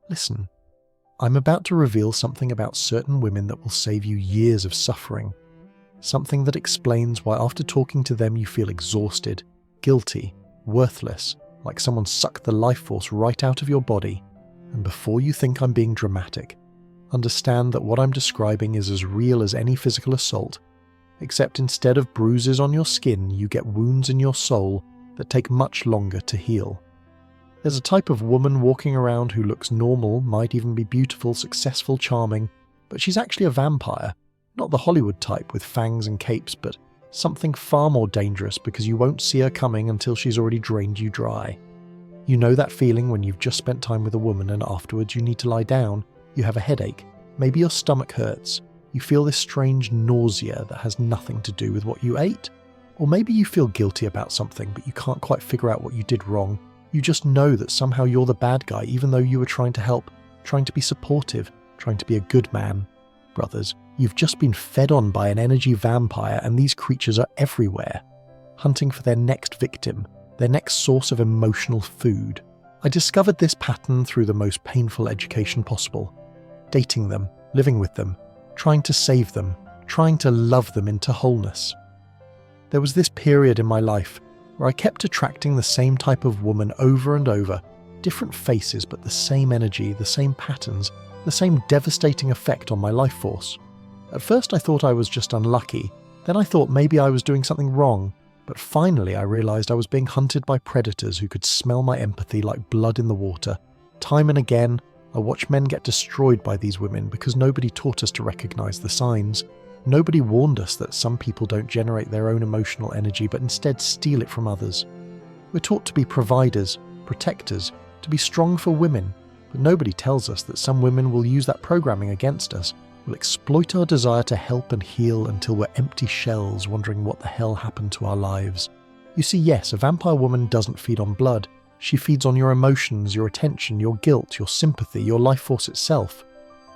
Listen, I'm about to reveal something about certain women that will save you years of suffering. Something that explains why after talking to them you feel exhausted, guilty, worthless, like someone sucked the life force right out of your body. And before you think I'm being dramatic, understand that what I'm describing is as real as any physical assault, except instead of bruises on your skin, you get wounds in your soul that take much longer to heal. There's a type of woman walking around who looks normal, might even be beautiful, successful, charming, but she's actually a vampire. Not the Hollywood type with fangs and capes, but something far more dangerous because you won't see her coming until she's already drained you dry. You know that feeling when you've just spent time with a woman and afterwards you need to lie down, you have a headache, maybe your stomach hurts, you feel this strange nausea that has nothing to do with what you ate. Or maybe you feel guilty about something but you can't quite figure out what you did wrong. You just know that somehow you're the bad guy even though you were trying to help, trying to be supportive, trying to be a good man. Brothers, you've just been fed on by an energy vampire and these creatures are everywhere, hunting for their next victim, their next source of emotional food. I discovered this pattern through the most painful education possible. Dating them, living with them, trying to save them, trying to love them into wholeness. There was this period in my life where I kept attracting the same type of woman over and over, different faces but the same energy, the same patterns, the same devastating effect on my life force. At first I thought I was just unlucky, then I thought maybe I was doing something wrong, but finally I realised I was being hunted by predators who could smell my empathy like blood in the water. Time and again, I watched men get destroyed by these women because nobody taught us to recognise the signs. Nobody warned us that some people don't generate their own emotional energy but instead steal it from others. We're taught to be providers, protectors, to be strong for women, but nobody tells us that some women will use that programming against us, will exploit our desire to help and heal until we're empty shells wondering what the hell happened to our lives. You see, yes, a vampire woman doesn't feed on blood. She feeds on your emotions, your attention, your guilt, your sympathy, your life force itself.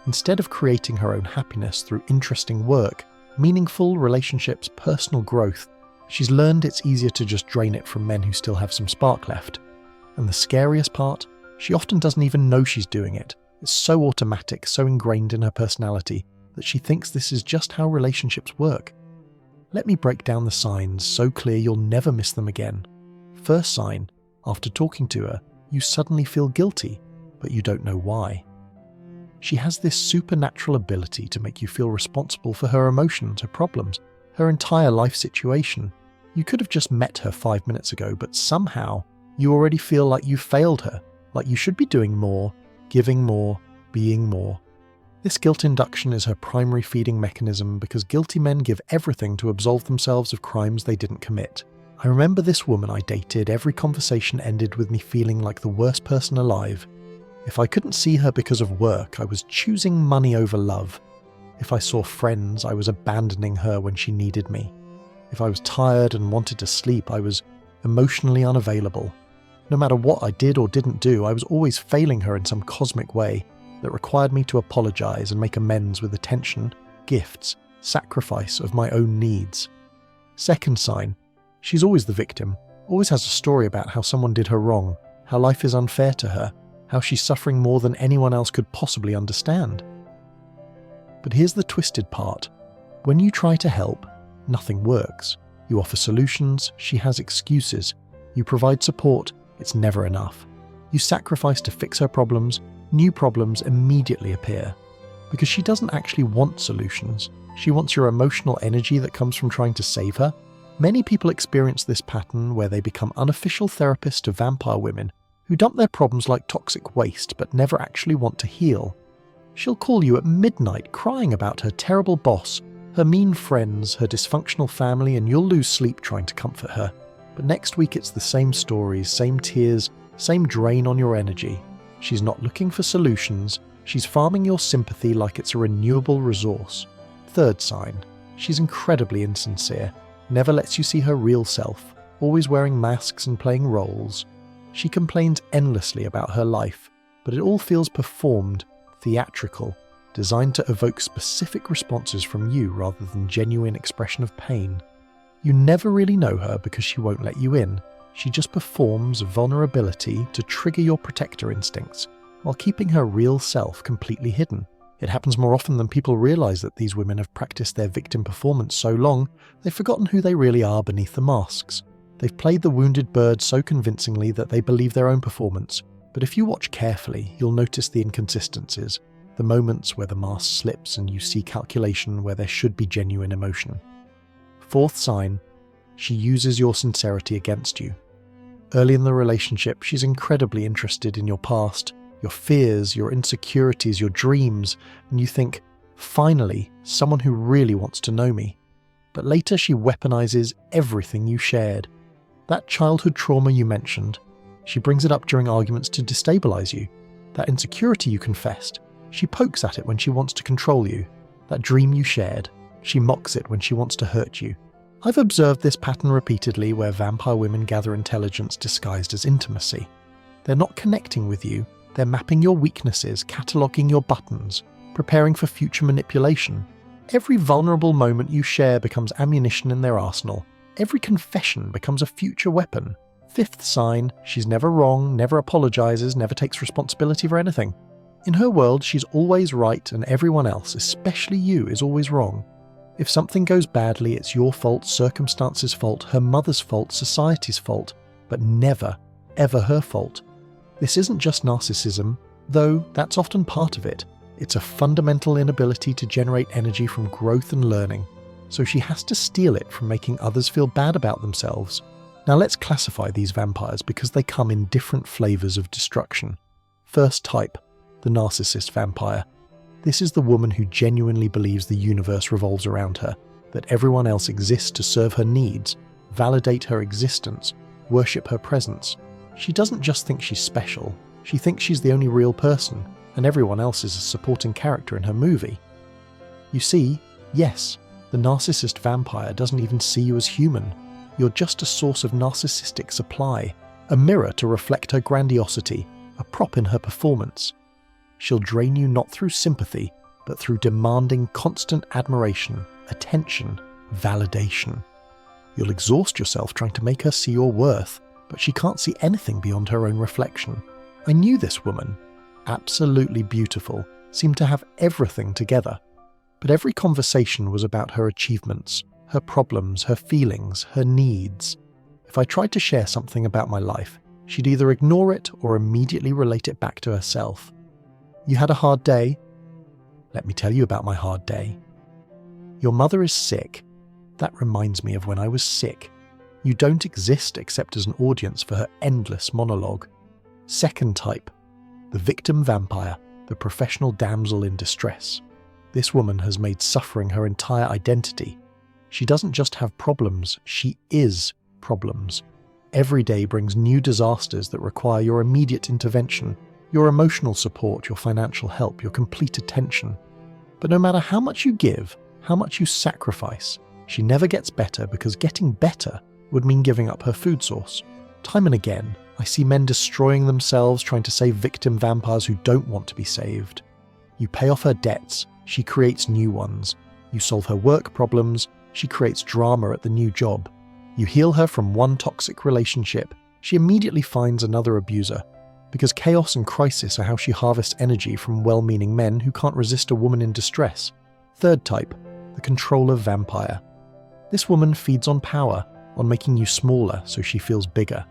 Instead of creating her own happiness through interesting work, meaningful relationships, personal growth, she's learned it's easier to just drain it from men who still have some spark left. And the scariest part? She often doesn't even know she's doing it. It's so automatic, so ingrained in her personality, that she thinks this is just how relationships work. Let me break down the signs so clear you'll never miss them again. First sign, after talking to her, you suddenly feel guilty, but you don't know why. She has this supernatural ability to make you feel responsible for her emotions, her problems, her entire life situation. You could have just met her 5 minutes ago, but somehow you already feel like you failed her, like you should be doing more, giving more, being more. This guilt induction is her primary feeding mechanism because guilty men give everything to absolve themselves of crimes they didn't commit. I remember this woman I dated, every conversation ended with me feeling like the worst person alive. If I couldn't see her because of work, I was choosing money over love. If I saw friends, I was abandoning her when she needed me. If I was tired and wanted to sleep, I was emotionally unavailable. No matter what I did or didn't do, I was always failing her in some cosmic way that required me to apologize and make amends with attention, gifts, sacrifice of my own needs. Second sign, she's always the victim, always has a story about how someone did her wrong, how life is unfair to her, how she's suffering more than anyone else could possibly understand. But here's the twisted part. When you try to help, nothing works. You offer solutions, she has excuses. You provide support, it's never enough. You sacrifice to fix her problems, new problems immediately appear. Because she doesn't actually want solutions. She wants your emotional energy that comes from trying to save her. Many people experience this pattern where they become unofficial therapists to vampire women who dump their problems like toxic waste but never actually want to heal. She'll call you at midnight crying about her terrible boss, her mean friends, her dysfunctional family, and you'll lose sleep trying to comfort her. But next week it's the same stories, same tears, same drain on your energy. She's not looking for solutions, she's farming your sympathy like it's a renewable resource. Third sign, she's incredibly insincere, never lets you see her real self, always wearing masks and playing roles. She complains endlessly about her life, but it all feels performed, theatrical, designed to evoke specific responses from you rather than genuine expression of pain. You never really know her because she won't let you in. She just performs vulnerability to trigger your protector instincts, while keeping her real self completely hidden. It happens more often than people realize that these women have practiced their victim performance so long, they've forgotten who they really are beneath the masks. They've played the wounded bird so convincingly that they believe their own performance. But if you watch carefully, you'll notice the inconsistencies, the moments where the mask slips and you see calculation where there should be genuine emotion. Fourth sign, she uses your sincerity against you. Early in the relationship, she's incredibly interested in your past, your fears, your insecurities, your dreams, and you think, finally, someone who really wants to know me. But later she weaponizes everything you shared. That childhood trauma you mentioned, she brings it up during arguments to destabilize you. That insecurity you confessed, she pokes at it when she wants to control you. That dream you shared, she mocks it when she wants to hurt you. I've observed this pattern repeatedly where vampire women gather intelligence disguised as intimacy. They're not connecting with you, they're mapping your weaknesses, cataloguing your buttons, preparing for future manipulation. Every vulnerable moment you share becomes ammunition in their arsenal. Every confession becomes a future weapon. Fifth sign, she's never wrong, never apologizes, never takes responsibility for anything. In her world, she's always right and everyone else, especially you, is always wrong. If something goes badly, it's your fault, circumstances' fault, her mother's fault, society's fault, but never, ever her fault. This isn't just narcissism, though that's often part of it. It's a fundamental inability to generate energy from growth and learning, so she has to steal it from making others feel bad about themselves. Now let's classify these vampires because they come in different flavors of destruction. First type, the narcissist vampire. This is the woman who genuinely believes the universe revolves around her, that everyone else exists to serve her needs, validate her existence, worship her presence. She doesn't just think she's special, she thinks she's the only real person, and everyone else is a supporting character in her movie. You see, yes, the narcissist vampire doesn't even see you as human. You're just a source of narcissistic supply, a mirror to reflect her grandiosity, a prop in her performance. She'll drain you not through sympathy, but through demanding constant admiration, attention, validation. You'll exhaust yourself trying to make her see your worth, but she can't see anything beyond her own reflection. I knew this woman, absolutely beautiful, seemed to have everything together. But every conversation was about her achievements, her problems, her feelings, her needs. If I tried to share something about my life, she'd either ignore it or immediately relate it back to herself. You had a hard day? Let me tell you about my hard day. Your mother is sick. That reminds me of when I was sick. You don't exist except as an audience for her endless monologue. Second type, the victim vampire, the professional damsel in distress. This woman has made suffering her entire identity. She doesn't just have problems, she is problems. Every day brings new disasters that require your immediate intervention, your emotional support, your financial help, your complete attention. But no matter how much you give, how much you sacrifice, she never gets better because getting better would mean giving up her food source. Time and again, I see men destroying themselves trying to save victim vampires who don't want to be saved. You pay off her debts, she creates new ones. You solve her work problems, she creates drama at the new job. You heal her from one toxic relationship, she immediately finds another abuser. Because chaos and crisis are how she harvests energy from well-meaning men who can't resist a woman in distress. Third type, the controller vampire. This woman feeds on power, on making you smaller so she feels bigger.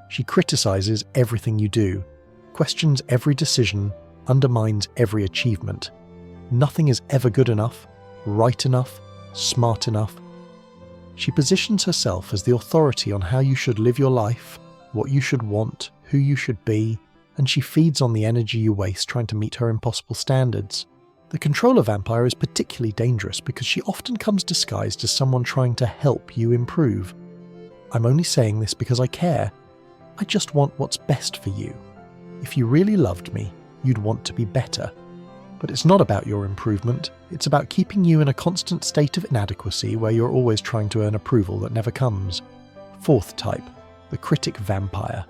She criticizes everything you do, questions every decision, undermines every achievement. Nothing is ever good enough, right enough, smart enough. She positions herself as the authority on how you should live your life, what you should want, who you should be, and she feeds on the energy you waste trying to meet her impossible standards. The controller vampire is particularly dangerous because she often comes disguised as someone trying to help you improve. I'm only saying this because I care. I just want what's best for you. If you really loved me, you'd want to be better. But it's not about your improvement, it's about keeping you in a constant state of inadequacy where you're always trying to earn approval that never comes. Fourth type, the critic vampire.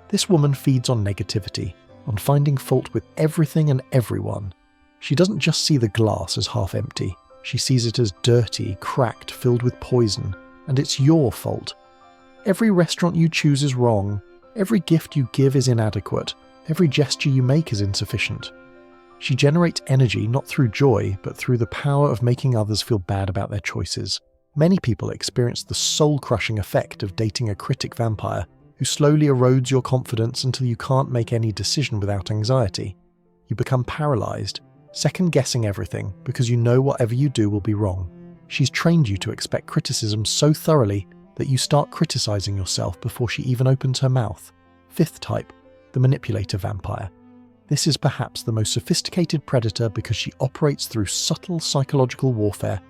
This woman feeds on negativity, on finding fault with everything and everyone. She doesn't just see the glass as half empty, she sees it as dirty, cracked, filled with poison, and it's your fault. Every restaurant you choose is wrong, every gift you give is inadequate, Every gesture you make is insufficient. She generates energy not through joy, but through the power of making others feel bad about their choices. Many people experience the soul-crushing effect of dating a critic vampire who slowly erodes your confidence until you can't make any decision without anxiety. You become paralyzed, second-guessing everything because you know whatever you do will be wrong. She's trained you to expect criticism so thoroughly that you start criticizing yourself before she even opens her mouth. Fifth type, the manipulator vampire. This is perhaps the most sophisticated predator because she operates through subtle psychological warfare.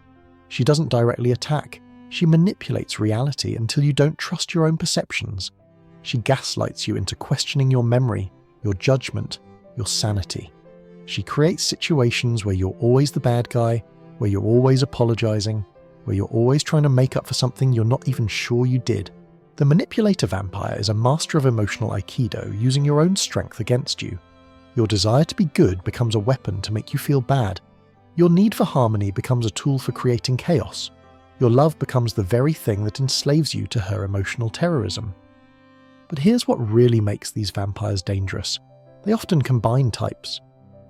She doesn't directly attack. She manipulates reality until you don't trust your own perceptions. She gaslights you into questioning your memory, your judgment, your sanity. She creates situations where you're always the bad guy, where you're always apologizing, where you're always trying to make up for something you're not even sure you did. The manipulator vampire is a master of emotional aikido, using your own strength against you. Your desire to be good becomes a weapon to make you feel bad. Your need for harmony becomes a tool for creating chaos. Your love becomes the very thing that enslaves you to her emotional terrorism. But here's what really makes these vampires dangerous. They often combine types.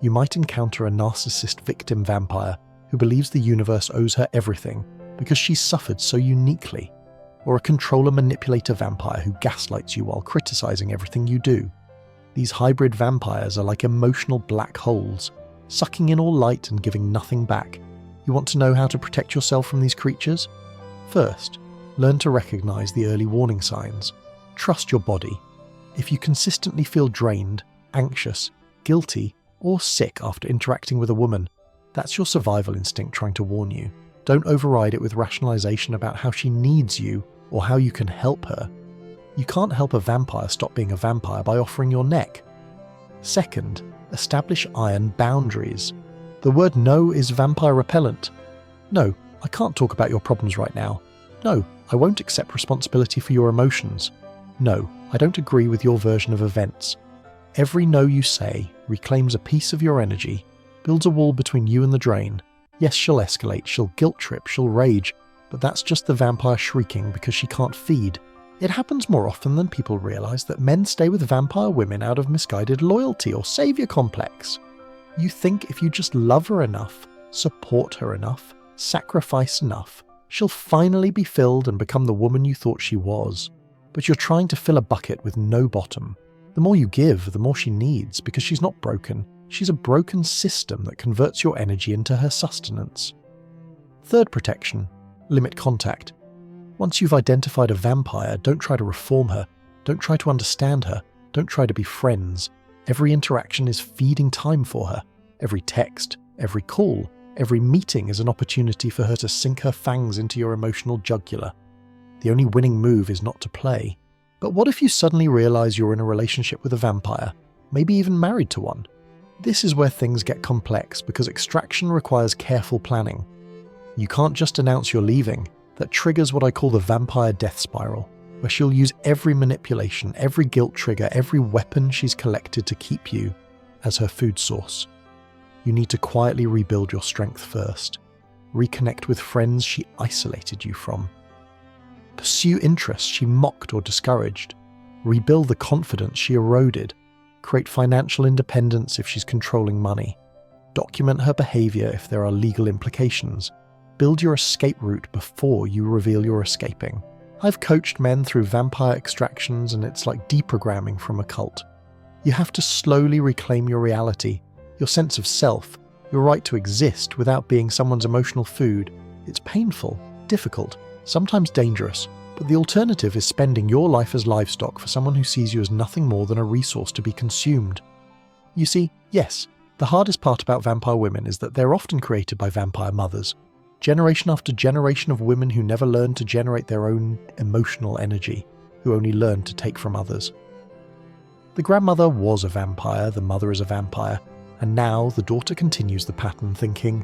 You might encounter a narcissist victim vampire who believes the universe owes her everything because she's suffered so uniquely, or a controller manipulator vampire who gaslights you while criticizing everything you do. These hybrid vampires are like emotional black holes, sucking in all light and giving nothing back. You want to know how to protect yourself from these creatures? First, learn to recognize the early warning signs. Trust your body. If you consistently feel drained, anxious, guilty, or sick after interacting with a woman, that's your survival instinct trying to warn you. Don't override it with rationalization about how she needs you or how you can help her. You can't help a vampire stop being a vampire by offering your neck. Second, establish iron boundaries. The word no is vampire repellent. No, I can't talk about your problems right now. No, I won't accept responsibility for your emotions. No, I don't agree with your version of events. Every no you say reclaims a piece of your energy, builds a wall between you and the drain. Yes, she'll escalate, she'll guilt trip, she'll rage, but that's just the vampire shrieking because she can't feed. It happens more often than people realize that men stay with vampire women out of misguided loyalty or savior complex. You think if you just love her enough, support her enough, sacrifice enough, she'll finally be filled and become the woman you thought she was. But you're trying to fill a bucket with no bottom. The more you give, the more she needs, because she's not broken. She's a broken system that converts your energy into her sustenance. Third protection, limit contact. Once you've identified a vampire, don't try to reform her. Don't try to understand her. Don't try to be friends. Every interaction is feeding time for her. Every text, every call, every meeting is an opportunity for her to sink her fangs into your emotional jugular. The only winning move is not to play. But what if you suddenly realize you're in a relationship with a vampire, maybe even married to one? This is where things get complex because extraction requires careful planning. You can't just announce you're leaving. That triggers what I call the vampire death spiral, where she'll use every manipulation, every guilt trigger, every weapon she's collected to keep you as her food source. You need to quietly rebuild your strength first. Reconnect with friends she isolated you from. Pursue interests she mocked or discouraged. Rebuild the confidence she eroded. Create financial independence if she's controlling money. Document her behavior if there are legal implications. Build your escape route before you reveal you're escaping. I've coached men through vampire extractions and it's like deprogramming from a cult. You have to slowly reclaim your reality, your sense of self, your right to exist without being someone's emotional food. It's painful, difficult, sometimes dangerous, but the alternative is spending your life as livestock for someone who sees you as nothing more than a resource to be consumed. You see, yes, the hardest part about vampire women is that they're often created by vampire mothers. Generation after generation of women who never learned to generate their own emotional energy, who only learned to take from others. The grandmother was a vampire, the mother is a vampire, and now the daughter continues the pattern thinking,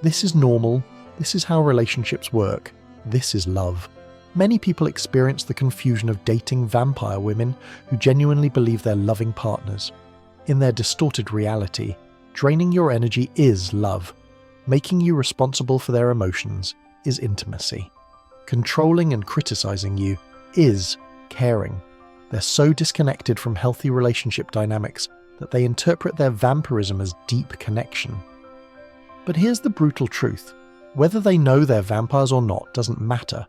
this is normal, this is how relationships work, this is love. Many people experience the confusion of dating vampire women who genuinely believe they're loving partners. In their distorted reality, draining your energy is love. Making you responsible for their emotions is intimacy. Controlling and criticizing you is caring. They're so disconnected from healthy relationship dynamics that they interpret their vampirism as deep connection. But here's the brutal truth. Whether they know they're vampires or not doesn't matter.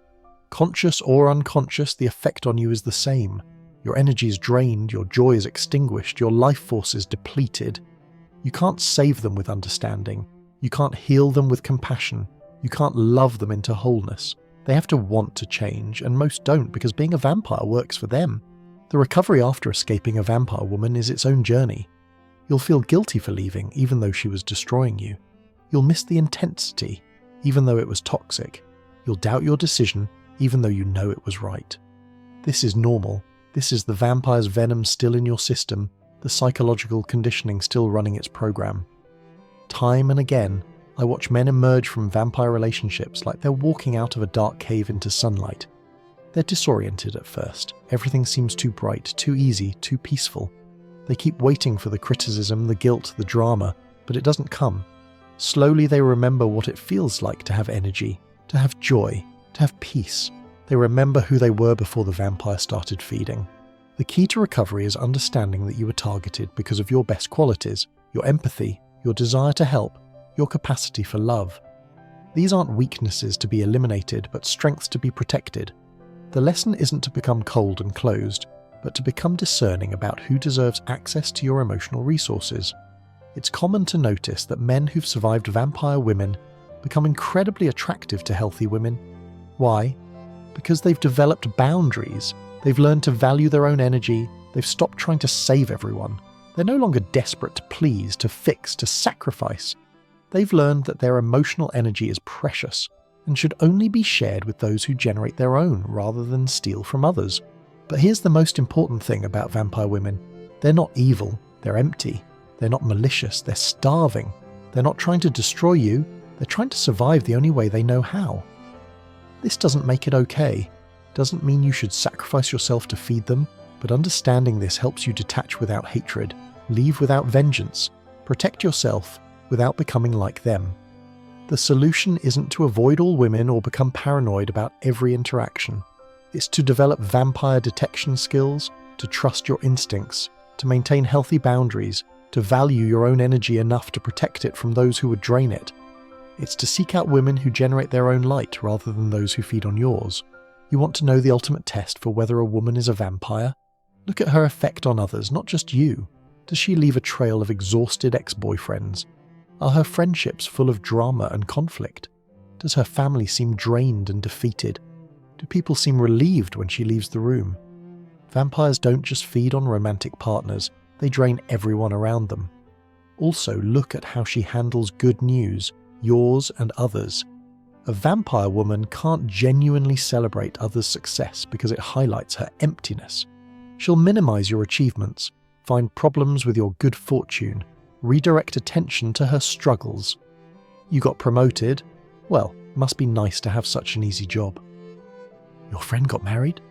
Conscious or unconscious, the effect on you is the same. Your energy is drained, your joy is extinguished, your life force is depleted. You can't save them with understanding. You can't heal them with compassion. You can't love them into wholeness. They have to want to change, and most don't because being a vampire works for them. The recovery after escaping a vampire woman is its own journey. You'll feel guilty for leaving, even though she was destroying you. You'll miss the intensity, even though it was toxic. You'll doubt your decision, even though you know it was right. This is normal. This is the vampire's venom still in your system, the psychological conditioning still running its program. Time and again, I watch men emerge from vampire relationships like they're walking out of a dark cave into sunlight. They're disoriented at first. Everything seems too bright, too easy, too peaceful. They keep waiting for the criticism, the guilt, the drama, but it doesn't come. Slowly they remember what it feels like to have energy, to have joy, to have peace. They remember who they were before the vampire started feeding. The key to recovery is understanding that you were targeted because of your best qualities, your empathy, your desire to help, your capacity for love. These aren't weaknesses to be eliminated, but strengths to be protected. The lesson isn't to become cold and closed, but to become discerning about who deserves access to your emotional resources. It's common to notice that men who've survived vampire women become incredibly attractive to healthy women. Why? Because they've developed boundaries. They've learned to value their own energy. They've stopped trying to save everyone. They're no longer desperate to please, to fix, to sacrifice. They've learned that their emotional energy is precious and should only be shared with those who generate their own rather than steal from others. But here's the most important thing about vampire women. They're not evil, they're empty. They're not malicious, they're starving. They're not trying to destroy you, they're trying to survive the only way they know how. This doesn't make it okay. Doesn't mean you should sacrifice yourself to feed them, but understanding this helps you detach without hatred, leave without vengeance, protect yourself without becoming like them. The solution isn't to avoid all women or become paranoid about every interaction. It's to develop vampire detection skills, to trust your instincts, to maintain healthy boundaries, to value your own energy enough to protect it from those who would drain it. It's to seek out women who generate their own light rather than those who feed on yours. You want to know the ultimate test for whether a woman is a vampire? Look at her effect on others, not just you. Does she leave a trail of exhausted ex-boyfriends? Are her friendships full of drama and conflict? Does her family seem drained and defeated? Do people seem relieved when she leaves the room? Vampires don't just feed on romantic partners, they drain everyone around them. Also, look at how she handles good news, yours and others. A vampire woman can't genuinely celebrate others' success because it highlights her emptiness. She'll minimize your achievements, find problems with your good fortune, redirect attention to her struggles. You got promoted? Well, must be nice to have such an easy job. Your friend got married?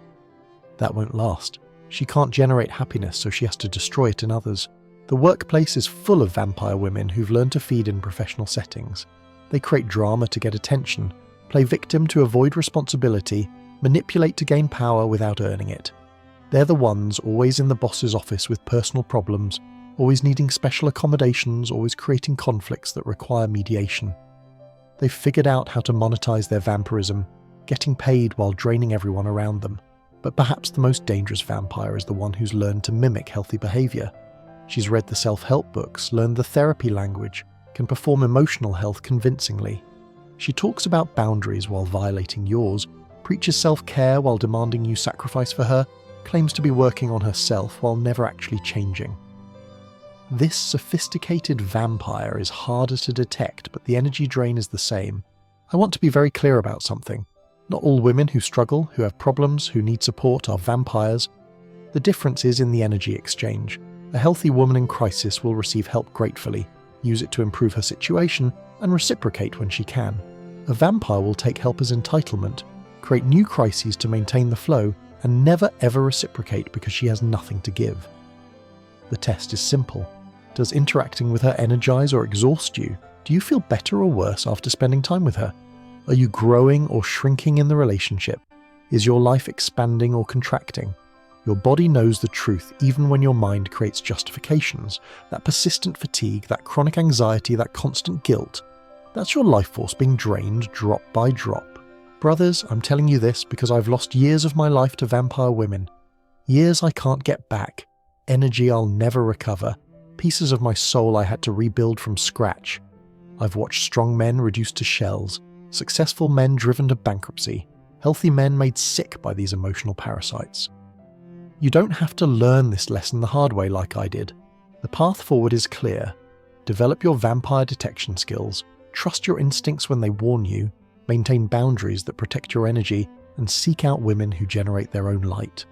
That won't last. She can't generate happiness, so she has to destroy it in others. The workplace is full of vampire women who've learned to feed in professional settings. They create drama to get attention, play victim to avoid responsibility, manipulate to gain power without earning it. They're the ones always in the boss's office with personal problems, always needing special accommodations, always creating conflicts that require mediation. They've figured out how to monetize their vampirism, getting paid while draining everyone around them. But perhaps the most dangerous vampire is the one who's learned to mimic healthy behavior. She's read the self-help books, learned the therapy language, can perform emotional health convincingly. She talks about boundaries while violating yours, preaches self-care while demanding you sacrifice for her, claims to be working on herself while never actually changing. This sophisticated vampire is harder to detect, but the energy drain is the same. I want to be very clear about something. Not all women who struggle, who have problems, who need support are vampires. The difference is in the energy exchange. A healthy woman in crisis will receive help gratefully, use it to improve her situation, and reciprocate when she can. A vampire will take help as entitlement, create new crises to maintain the flow, and never ever reciprocate because she has nothing to give. The test is simple. Does interacting with her energize or exhaust you? Do you feel better or worse after spending time with her? Are you growing or shrinking in the relationship? Is your life expanding or contracting? Your body knows the truth even when your mind creates justifications. That persistent fatigue, that chronic anxiety, that constant guilt, that's your life force being drained drop by drop. Brothers, I'm telling you this because I've lost years of my life to vampire women. Years I can't get back, energy I'll never recover, pieces of my soul I had to rebuild from scratch. I've watched strong men reduced to shells, successful men driven to bankruptcy, healthy men made sick by these emotional parasites. You don't have to learn this lesson the hard way like I did. The path forward is clear. Develop your vampire detection skills, trust your instincts when they warn you, maintain boundaries that protect your energy, and seek out women who generate their own light.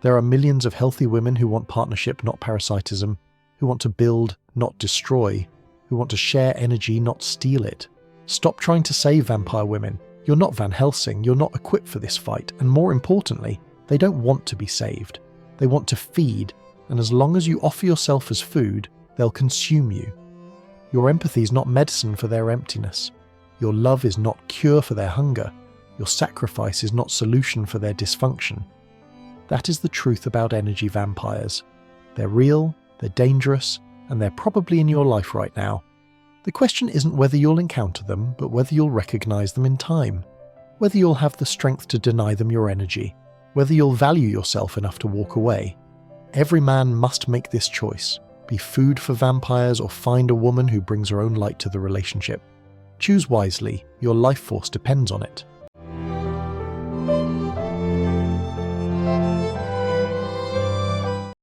There are millions of healthy women who want partnership, not parasitism, who want to build, not destroy, who want to share energy, not steal it. Stop trying to save vampire women. You're not Van Helsing, you're not equipped for this fight, and more importantly, they don't want to be saved. They want to feed, and as long as you offer yourself as food, they'll consume you. Your empathy is not medicine for their emptiness. Your love is not cure for their hunger. Your sacrifice is not solution for their dysfunction. That is the truth about energy vampires. They're real, they're dangerous, and they're probably in your life right now. The question isn't whether you'll encounter them, but whether you'll recognize them in time. Whether you'll have the strength to deny them your energy. Whether you'll value yourself enough to walk away. Every man must make this choice. Be food for vampires or find a woman who brings her own light to the relationship. Choose wisely, your life force depends on it.